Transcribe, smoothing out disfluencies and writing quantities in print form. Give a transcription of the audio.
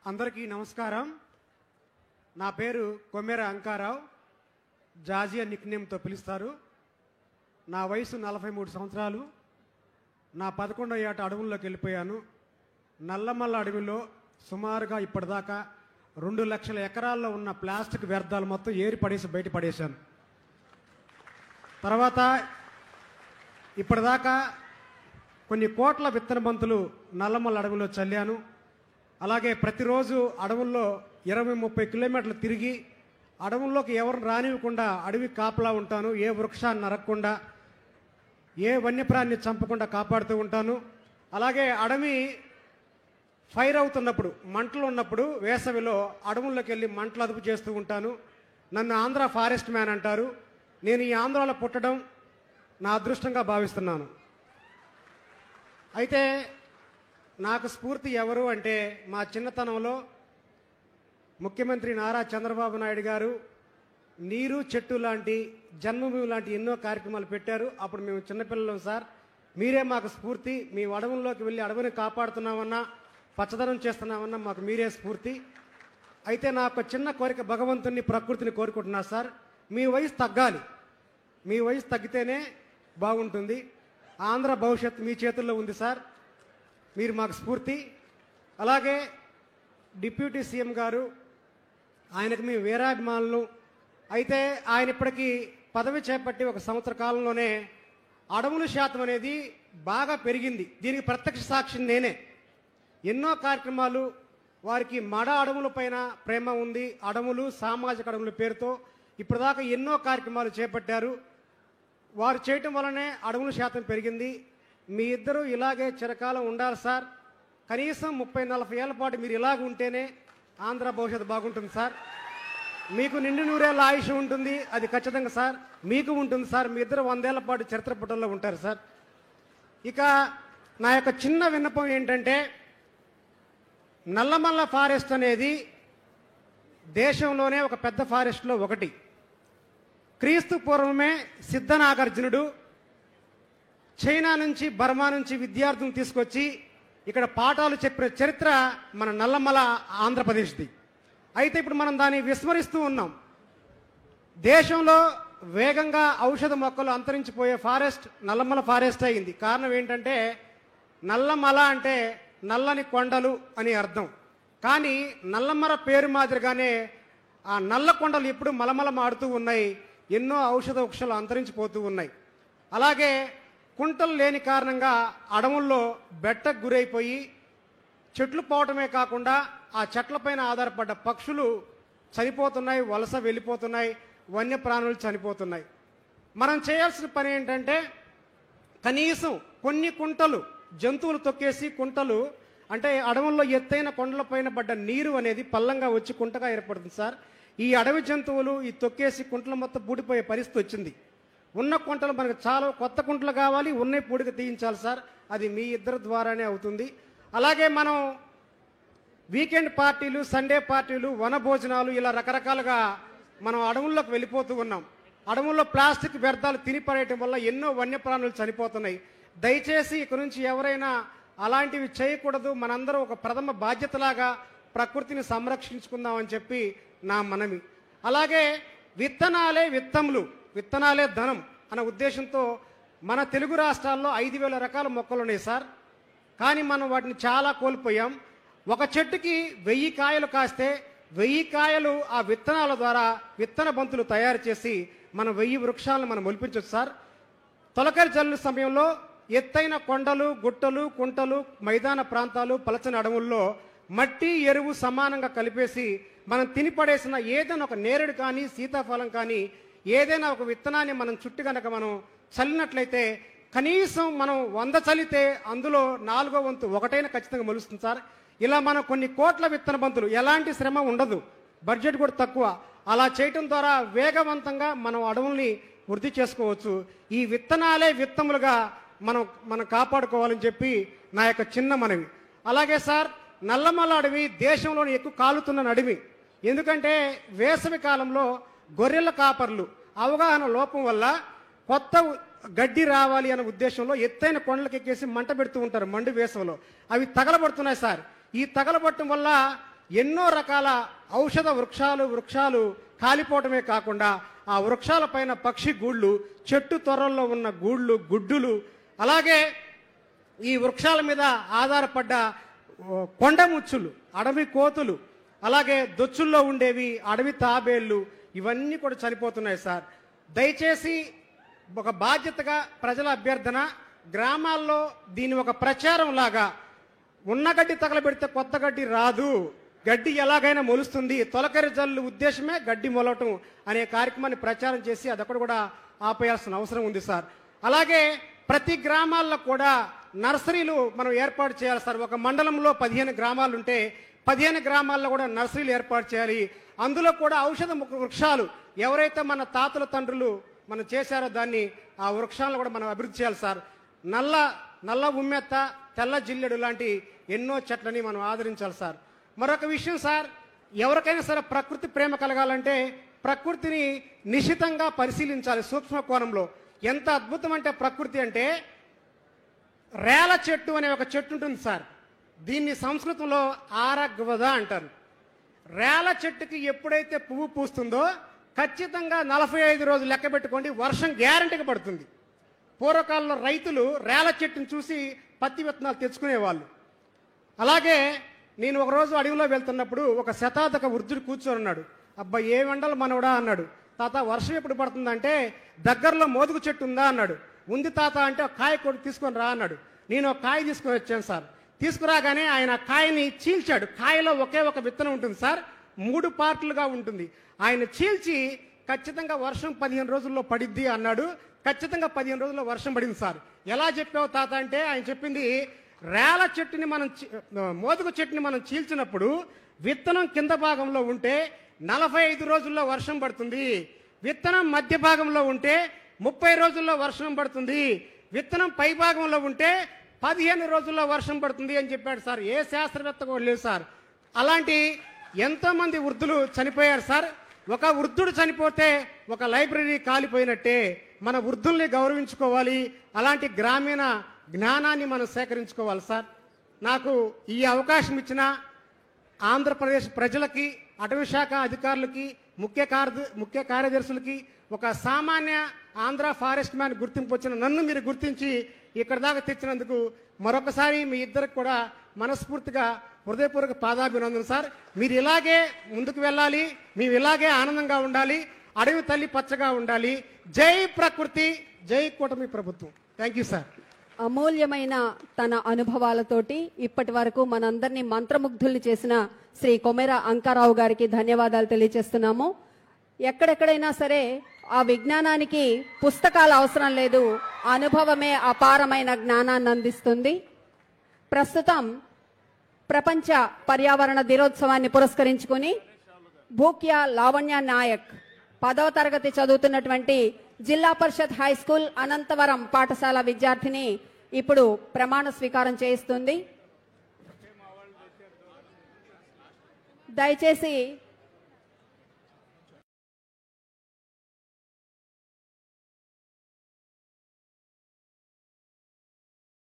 అందరికీ నమస్కారం. నా పేరు కొమ్మెర అంకారావు, జాజియా నిక్నేమ్తో పిలుస్తారు. నా వయసు 43 సంవత్సరాలు. నా 11వ ఏట అడవుల్లోకి వెళ్ళిపోయాను. నల్లమల్ల అడవిలో సుమారుగా ఇప్పటిదాకా 2 లక్షల ఎకరాల్లో ఉన్న ప్లాస్టిక్ వ్యర్థాలు మొత్తం ఏరి పడేసి బయట పడేశాను. తర్వాత ఇప్పటిదాకా కొన్ని కోట్ల విత్తన బంతులు నల్లమల్ల అడవిలో చల్లాను. అలాగే ప్రతిరోజు అడవుల్లో 20-30 కిలోమీటర్లు తిరిగి అడవుల్లోకి ఎవరు రానివ్వకుండా అడవి కాపలా ఉంటాను. ఏ వృక్షాన్ని నరకకుండా, ఏ వన్యప్రాణిని చంపకుండా కాపాడుతూ ఉంటాను. అలాగే అడవి ఫైర్ అవుతున్నప్పుడు, మంటలు ఉన్నప్పుడు వేసవిలో అడవుల్లోకి వెళ్ళి మంటలు అదుపు చేస్తూ ఉంటాను. నన్ను ఆంధ్ర ఫారెస్ట్ మ్యాన్ అంటారు. నేను ఈ ఆంధ్రాలో పుట్టడం నా అదృష్టంగా భావిస్తున్నాను. అయితే నాకు స్ఫూర్తి ఎవరు అంటే, మా చిన్నతనంలో ముఖ్యమంత్రి నారా చంద్రబాబు నాయుడు గారు నీరు చెట్టు లాంటి, జన్మభూమి లాంటి ఎన్నో కార్యక్రమాలు పెట్టారు. అప్పుడు మేము చిన్నపిల్లలం సార్. మీరే మాకు స్ఫూర్తి. మీ అడవుల్లోకి వెళ్ళి అడవిని కాపాడుతున్నామన్నా, పచ్చదనం చేస్తున్నామన్నా మాకు మీరే స్ఫూర్తి. అయితే నాకు చిన్న కోరిక, భగవంతుని ప్రకృతిని కోరుకుంటున్నా సార్. మీ వయసు తగ్గాలి. మీ వయసు తగ్గితేనే బాగుంటుంది. ఆంధ్ర భవిష్యత్తు మీ చేతుల్లో ఉంది సార్. మీరు మాకు స్ఫూర్తి. అలాగే డిప్యూటీ సీఎం గారు, ఆయనకు మేము వీరాభిమానులు. అయితే ఆయన ఇప్పటికీ పదవి చేపట్టి 1 సంవత్సర కాలంలోనే అడవుల శాతం అనేది బాగా పెరిగింది. దీనికి ప్రత్యక్ష సాక్షి నేనే. ఎన్నో కార్యక్రమాలు, వారికి మడ అడవుల పైన ప్రేమ ఉంది. అడవులు, సామాజిక అడవుల పేరుతో ఇప్పటిదాకా ఎన్నో కార్యక్రమాలు చేపట్టారు. వారు చేయటం వల్లనే అడవుల శాతం పెరిగింది. మీ ఇద్దరు ఇలాగే చిరకాలం ఉండాలి సార్. కనీసం 30-40 ఏళ్ల పాటు మీరు ఇలాగ ఉంటేనే ఆంధ్ర భవిష్యత్తు బాగుంటుంది సార్. మీకు నిండు నూరేళ్ళ ఆయుష్ ఉంటుంది, అది ఖచ్చితంగా సార్. మీకు ఉంటుంది సార్. మీ ఇద్దరు 100 ఏళ్ల పాటు చరిత్ర పుటల్లో ఉంటారు సార్. ఇక నా యొక్క చిన్న విన్నపం ఏంటంటే, నల్లమల్ల ఫారెస్ట్ అనేది దేశంలోనే ఒక పెద్ద ఫారెస్ట్లో ఒకటి. క్రీస్తు పూర్వమే సిద్ధనాగార్జునుడు చైనా నుంచి, బర్మా నుంచి విద్యార్థులను తీసుకొచ్చి ఇక్కడ పాఠాలు చెప్పిన చరిత్ర మన నల్లమల ఆంధ్రప్రదేశ్ది. అయితే ఇప్పుడు మనం దాన్ని విస్మరిస్తూ ఉన్నాం. దేశంలో వేగంగా ఔషధ మొక్కలు అంతరించిపోయే ఫారెస్ట్ నల్లమల ఫారెస్ట్ అయింది. కారణం ఏంటంటే, నల్లమల అంటే నల్లని కొండలు అని అర్థం. కానీ నల్లమల పేరు మాదిరిగానే ఆ నల్ల కొండలు ఎప్పుడు మలమల మాడుతూ ఉన్నాయి. ఎన్నో ఔషధ వృక్షాలు అంతరించిపోతూ ఉన్నాయి. అలాగే కుంటలు లేని కారణంగా అడవుల్లో బెట్టకు గురైపోయి చెట్లు పోవటమే కాకుండా ఆ చెట్లపైన ఆధారపడ్డ పక్షులు చనిపోతున్నాయి, వలస వెళ్ళిపోతున్నాయి, వన్యప్రాణులు చనిపోతున్నాయి. మనం చేయాల్సిన పని ఏంటంటే, కనీసం కొన్ని కుంటలు, జంతువులు తొక్కేసి కుంటలు అంటే అడవుల్లో ఎత్తైన కొండలపైన పడ్డ నీరు అనేది పల్లంగా వచ్చి కుంటగా ఏర్పడుతుంది సార్. ఈ అడవి జంతువులు ఈ తొక్కేసి కుంటలు మొత్తం పూడిపోయే పరిస్థితి వచ్చింది. ఉన్న కుంటలు మనకు చాలా కొత్త కుంటలు కావాలి, ఉన్న పూడిక తీయించాలి సార్. అది మీ ఇద్దరి ద్వారానే అవుతుంది. అలాగే మనం వీకెండ్ పార్టీలు, సండే పార్టీలు, వన భోజనాలు, ఇలా రకరకాలుగా మనం అడవుల్లోకి వెళ్ళిపోతూ ఉన్నాం. అడవుల్లో ప్లాస్టిక్ వ్యర్థాలు తినిపడేయటం వల్ల ఎన్నో వన్యప్రాణులు చనిపోతున్నాయి. దయచేసి ఇక నుంచి ఎవరైనా అలాంటివి చేయకూడదు. మనందరం ఒక ప్రథమ బాధ్యతలాగా ప్రకృతిని సంరక్షించుకుందామని చెప్పి నా మనవి. అలాగే విత్తనాలే విత్తములు, విత్తనాలే ధనం అన్న ఉద్దేశంతో మన తెలుగు రాష్ట్రాల్లో 5,000 రకాల మొక్కలు ఉన్నాయి సార్. కానీ మనం వాటిని చాలా కోల్పోయాం. ఒక చెట్టుకి 1000 కాయలు కాస్తే 1000 కాయలు ఆ విత్తనాల ద్వారా విత్తన బంతులు తయారు చేసి మనం 1000 వృక్షాలను మనం మొలిపించవచ్చు సార్. తొలకరి జల్లు సమయంలో ఎత్తైన కొండలు, గుట్టలు, కుంటలు, మైదాన ప్రాంతాలు, పలచని అడవుల్లో మట్టి, ఎరువు సమానంగా కలిపేసి మనం తినిపడేసిన ఏదైనా ఒక నేరేడు కానీ, సీతాఫలం కానీ, ఏదైనా ఒక విత్తనాన్ని మనం చుట్టూ కనుక మనం చల్లినట్లయితే కనీసం మనం 100 చల్లితే అందులో 4వ వంతు ఒకటైనా ఖచ్చితంగా మొలుస్తుంది సార్. ఇలా మనం కొన్ని కోట్ల విత్తన బంతులు, ఎలాంటి శ్రమ ఉండదు, బడ్జెట్ కూడా తక్కువ, అలా చేయటం ద్వారా వేగవంతంగా మనం అడవుల్ని వృద్ధి చేసుకోవచ్చు. ఈ విత్తనాలే విత్తములుగా మనం కాపాడుకోవాలని చెప్పి నా యొక్క చిన్న మనవి. అలాగే సార్, నల్లమల్ల అడవి దేశంలోని ఎక్కువ కాలుతున్న అడవి. ఎందుకంటే వేసవి కాలంలో గొర్రెల కాపర్లు అవగాహన లోపం వల్ల కొత్త గడ్డి రావాలి అనే ఉద్దేశంలో ఎత్తైన కొండలకు ఎక్కేసి మంట పెడుతూ ఉంటారు మండు వేసవిలో. అవి తగలబడుతున్నాయి సార్. ఈ తగలబట్టడం వల్ల ఎన్నో రకాల ఔషధ వృక్షాలు కాలిపోవటమే కాకుండా ఆ వృక్షాల పైన పక్షి గూళ్ళు, చెట్టు తొర్రల్లో ఉన్న గూళ్ళు, గుడ్డులు, అలాగే ఈ వృక్షాల మీద ఆధారపడ్డ కొండముచ్చులు, అడవి కోతులు, అలాగే దొచ్చుల్లో ఉండేవి అడవి తాబేళ్లు, ఇవన్నీ కూడా చనిపోతున్నాయి సార్. దయచేసి ఒక బాధ్యతగా ప్రజల అభ్యర్థన, గ్రామాల్లో దీని ఒక ప్రచారం లాగా, ఉన్న గడ్డి తగలబెడితే కొత్త గడ్డి రాదు, గడ్డి ఎలాగైనా మొలుస్తుంది, తొలకరి జల్లు ఉద్దేశమే గడ్డి మొలవటం అనే కార్యక్రమాన్ని ప్రచారం చేసి అదొకటి కూడా ఆపేయాల్సిన అవసరం ఉంది సార్. అలాగే ప్రతి గ్రామాల్లో కూడా నర్సరీలు మనం ఏర్పాటు చేయాలి సార్. ఒక మండలంలో 15 గ్రామాలు ఉంటే 15 గ్రామాల్లో కూడా నర్సరీలు ఏర్పాటు చేయాలి. అందులో కూడా ఔషధ వృక్షాలు ఎవరైతే మన తాతల తండ్రులు మనం చేశారో దాన్ని ఆ వృక్షాలను కూడా మనం అభివృద్ధి చేయాలి సార్. నల్ల ఉమ్మెత్త, తెల్ల జిల్లెడు లాంటి ఎన్నో చెట్లని మనం ఆదరించాలి సార్. మరొక విషయం సార్, ఎవరికైనా సరే ప్రకృతి ప్రేమ కలగాలంటే ప్రకృతిని నిశితంగా పరిశీలించాలి సూక్ష్మ కోణంలో. ఎంత అద్భుతం అంటే ప్రకృతి అంటే, రేల చెట్టు అనే ఒక చెట్టు ఉంటుంది సార్. దీన్ని సంస్కృతంలో ఆరగ్వద అంటారు. రేల చెట్టుకి ఎప్పుడైతే పువ్వు పూస్తుందో ఖచ్చితంగా 45 రోజులు లెక్క పెట్టుకోండి, వర్షం గ్యారంటీగా పడుతుంది. పూర్వకాలంలో రైతులు రేల చెట్టుని చూసి పత్తి విత్తనాలు తెచ్చుకునేవాళ్ళు. అలాగే నేను ఒకరోజు అడవిలో వెళ్తున్నప్పుడు ఒక శతాధిక వృద్ధుడు కూర్చొని ఉన్నాడు. అబ్బా ఏ ఎండలు మనవడా అన్నాడు. తాత వర్షం ఎప్పుడు పడుతుందంటే దగ్గరలో మోదుగు చెట్టు ఉందా అన్నాడు. ఉంది తాత అంటే ఒక కాయ కొట్టి తీసుకొని రా అన్నాడు. నేను ఒక కాయ తీసుకొని వచ్చాను సార్. తీసుకురాగానే ఆయన కాయని చీల్చాడు. కాయలో ఒకే ఒక విత్తనం ఉంటుంది సార్, 3 పార్ట్లుగా ఉంటుంది. ఆయన చీల్చి ఖచ్చితంగా వర్షం 15 రోజుల్లో పడిద్ది అన్నాడు. ఖచ్చితంగా 15 రోజుల్లో వర్షం పడింది సార్. ఎలా చెప్పావు తాత అంటే ఆయన చెప్పింది, రేల చెట్టుని మోదుగు చెట్టుని మనం చీల్చినప్పుడు విత్తనం కింద భాగంలో ఉంటే 45 రోజుల్లో వర్షం పడుతుంది, విత్తనం మధ్య భాగంలో ఉంటే 30 రోజుల్లో వర్షం పడుతుంది, విత్తనం పై భాగంలో ఉంటే 15 రోజుల్లో వర్షం పడుతుంది అని చెప్పాడు సార్. ఏ శాస్త్రవేత్త కూడా లేదు సార్. అలాంటి ఎంతో మంది వృద్ధులు చనిపోయారు సార్. ఒక వృద్ధుడు చనిపోతే ఒక లైబ్రరీ కాలిపోయినట్టే. మన వృద్ధుల్ని గౌరవించుకోవాలి, అలాంటి గ్రామీణ జ్ఞానాన్ని మనం సేకరించుకోవాలి సార్. నాకు ఈ అవకాశం ఇచ్చిన ఆంధ్రప్రదేశ్ ప్రజలకి, అటవీ శాఖ అధికారులకి, ముఖ్య కార్యదర్శులకి, ఒక సామాన్య ఆంధ్ర ఫారెస్ట్ మ్యాన్ గుర్తింపు వచ్చిన నన్ను మీరు గుర్తించి ఇక్కడ దాకా తెచ్చినందుకు మరొకసారి మీ ఇద్దరికి కూడా మనస్ఫూర్తిగా హృదయపూర్వక పాదాభినందన సార్. మీరు ఇలాగే ముందుకు వెళ్ళాలి, మేము ఇలాగే ఆనందంగా ఉండాలి, అడవి తల్లి పచ్చగా ఉండాలి. జై ప్రకృతి, జై కూటమి ప్రభుత్వం. Thank you sir. అమూల్యమైన తన అనుభవాలతోటి ఇప్పటి వరకు మనందరినీ మంత్రముగ్ధుల్ని చేసిన శ్రీ కొమెర అంకారావు గారికి ధన్యవాదాలు తెలియజేస్తున్నాము. ఎక్కడెక్కడైనా సరే ఆ విజ్ఞానానికి పుస్తకాలు అవసరం లేదు, అనుభవమే అపారమైన జ్ఞానాన్ని అందిస్తుంది. ప్రస్తుతం ప్రపంచ పర్యావరణ దినోత్సవాన్ని పురస్కరించుకుని భూక్య లావణ్య నాయక్ 10వ తరగతి చదువుతున్నటువంటి జిల్లా పరిషత్ హై స్కూల్ అనంతవరం పాఠశాల విద్యార్థిని ఇప్పుడు ప్రమాణ స్వీకారం చేయిస్తుంది. దయచేసి